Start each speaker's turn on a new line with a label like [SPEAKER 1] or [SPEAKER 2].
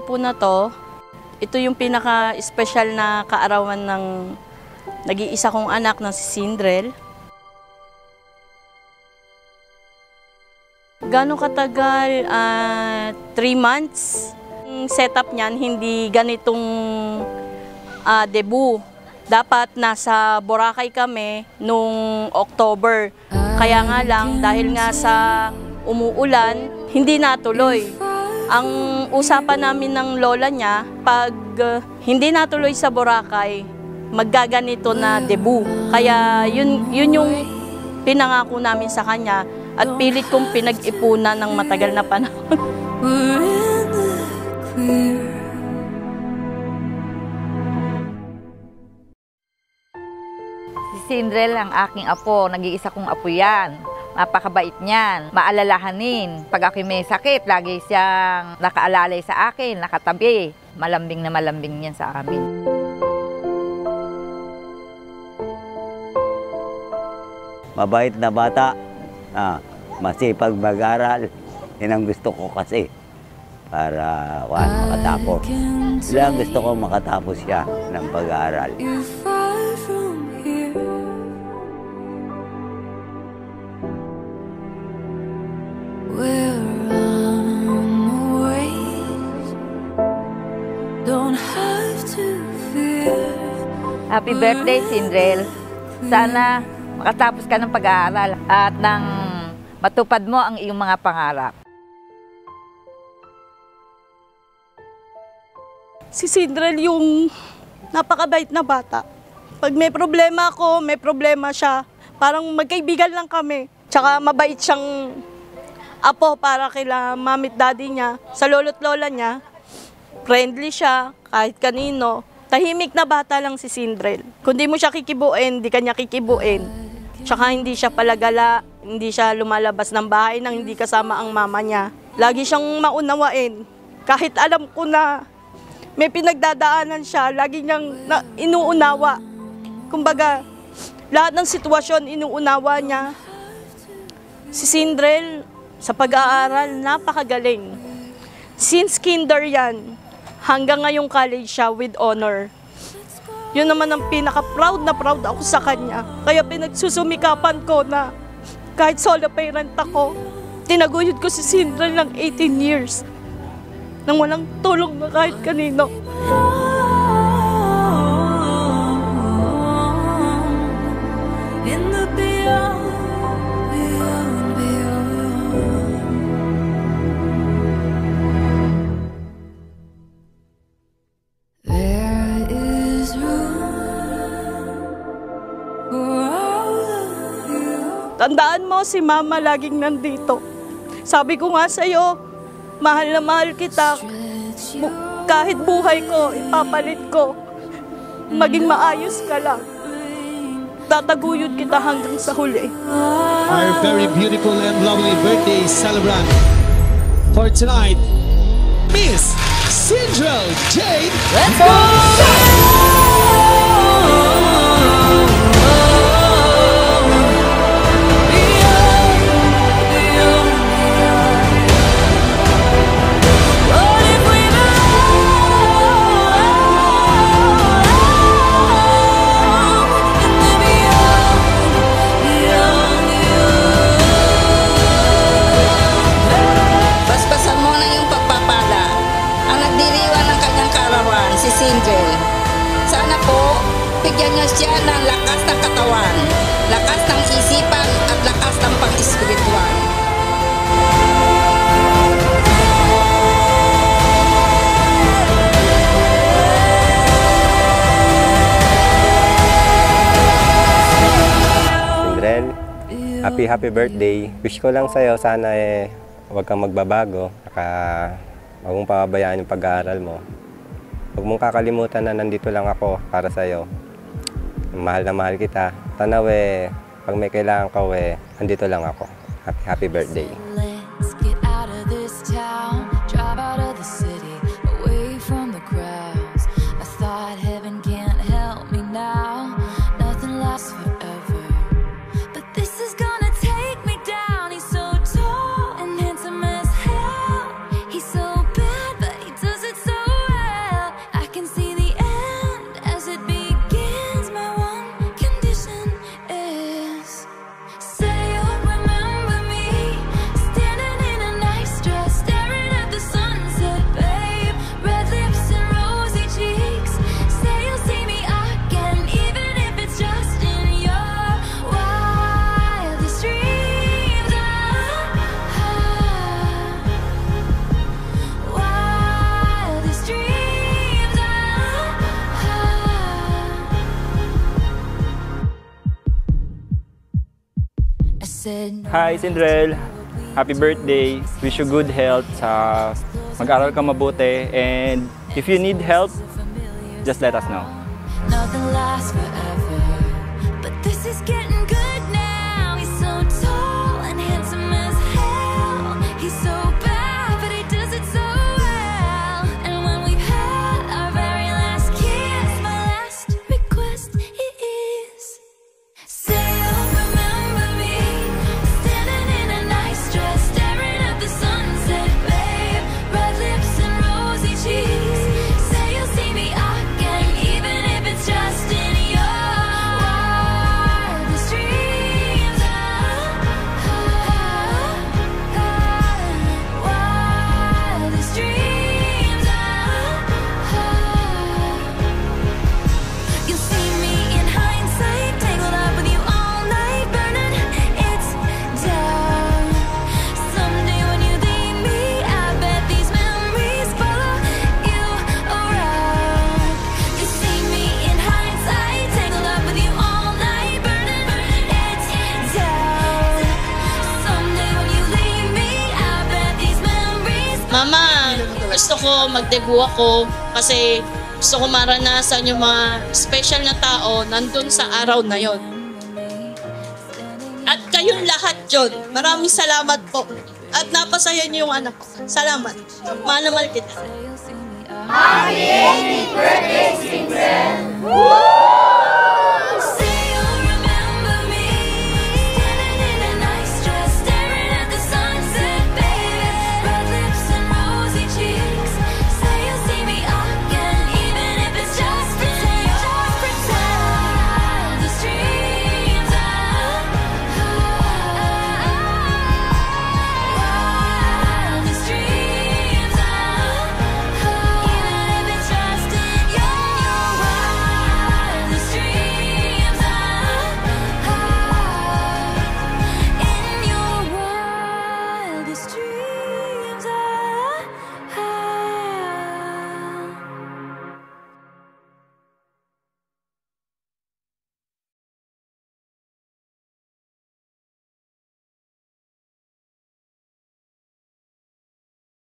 [SPEAKER 1] araw po na to, ito yung pinaka-special na kaarawan ng nag-iisa kong anak na si Sindrel. Gano'ng katagal? 3 months. Ang setup niyan, hindi ganitong debut. Dapat nasa Boracay kami nung October. Kaya nga lang, dahil nga sa umuulan, hindi natuloy. Ang usapan namin ng lola niya, pag hindi natuloy sa Boracay, maggaganito na debut. Kaya yun yung pinangako namin sa kanya at pilit kong pinag-ipunan ng matagal na panahon.
[SPEAKER 2] Si Sindrel ang aking apo, nag-iisa kong apo yan. Napakabait niyan, maalalahanin. Pag ako may sakit, lagi siyang nakaalalay sa akin, nakatabi. Malambing na malambing yan sa amin.
[SPEAKER 3] Mabait na bata, masipag mag-aral. Yan ang gusto ko kasi para makatapos. Yan gusto ko makatapos siya ng pag-aaral.
[SPEAKER 2] Happy birthday, Sindrel. Sana makatapos ka ng pag-aaral at nang matupad mo ang iyong mga pangarap.
[SPEAKER 1] Si Sindrel yung napakabait na bata. Pag may problema ako, may problema siya. Parang magkaibigan lang kami. Tsaka mabait siyang apo para kila mamit daddy niya. Sa lolo't lola niya, friendly siya kahit kanino. Tahimik na bata lang si Sindrel. Kung di mo siya kikibuin, di kanya kikibuin. Tsaka hindi siya palagala, hindi siya lumalabas ng bahay nang hindi kasama ang mama niya. Lagi siyang maunawain. Kahit alam ko na may pinagdadaanan siya, lagi niyang inuunawa. Kumbaga, lahat ng sitwasyon inuunawa niya. Si Sindrel, sa pag-aaral, napakagaling. Since kinder yan, hanggang ngayong college siya with honor. Yun naman ang pinaka-proud na proud ako sa kanya. Kaya pinagsusumikapan ko na kahit solo parent ako, tinaguyod ko si Sindrel ng 18 years nang walang tulong na kahit kanino. Tandaan mo, si Mama laging nandito. Sabi ko nga sa'yo, mahal na mahal kita. Kahit buhay ko, ipapalit ko. Maging maayos ka lang. Tataguyod kita hanggang sa huli.
[SPEAKER 4] Our very beautiful and lovely birthday celebrant for tonight, Miss Sindrel Jade.
[SPEAKER 2] Let's go! Si Sindrel. Sana po, bigyan niyo siya ng lakas ng katawan, lakas ng isipan at lakas ng pang-espiritual.
[SPEAKER 5] Sindrel, happy birthday. Wish ko lang sa'yo, sana huwag kang magbabago. Huwag mong pababayaan yung pag-aaral mo. Huwag mong kakalimutan na nandito lang ako para sa'yo. Mahal na mahal kita. Tanaw pag may kailangan ka andito lang ako. Happy birthday.
[SPEAKER 6] Let's get out of this town, drive out of the city, away from the crowds. I thought heaven can't help me now. Nothing lasts forever, but this is gonna take me down. He's so tall and handsome as hell. He's so bad, but he does it so said no.
[SPEAKER 7] Hi, Sindrel. Happy birthday. Wish you good health. Mag-aral ka mabuti. And if you need help, just let us know.
[SPEAKER 6] Nothing lasts forever, but this is getting good now. He's so tall and handsome as hell. He's so bad, but he does it so well. And when we've had our very last kiss, my last request is, say you'll remember me, standing in a nice dress, staring at the sunset, babe. Red lips and rosy cheeks. Say you'll see me again, even if it's just in your wildest dreams. Wildest dreams. You'll see me in hindsight, tangled up with you all night, burning it's down. Someday when you leave me, I bet these memories follow you around. You see me in hindsight, tangled up with you all night, burning it's down. Someday when you leave me, I bet these memories.
[SPEAKER 1] Mama, gusto ko mag-debut ako kasi gusto ko maranasan yung mga special na tao nandun sa araw na yon. At kayong lahat yun. Maraming salamat po. At napasaya niyo yung anak ko. Salamat. Mahal na mahal kita.
[SPEAKER 6] Say you'll see me again.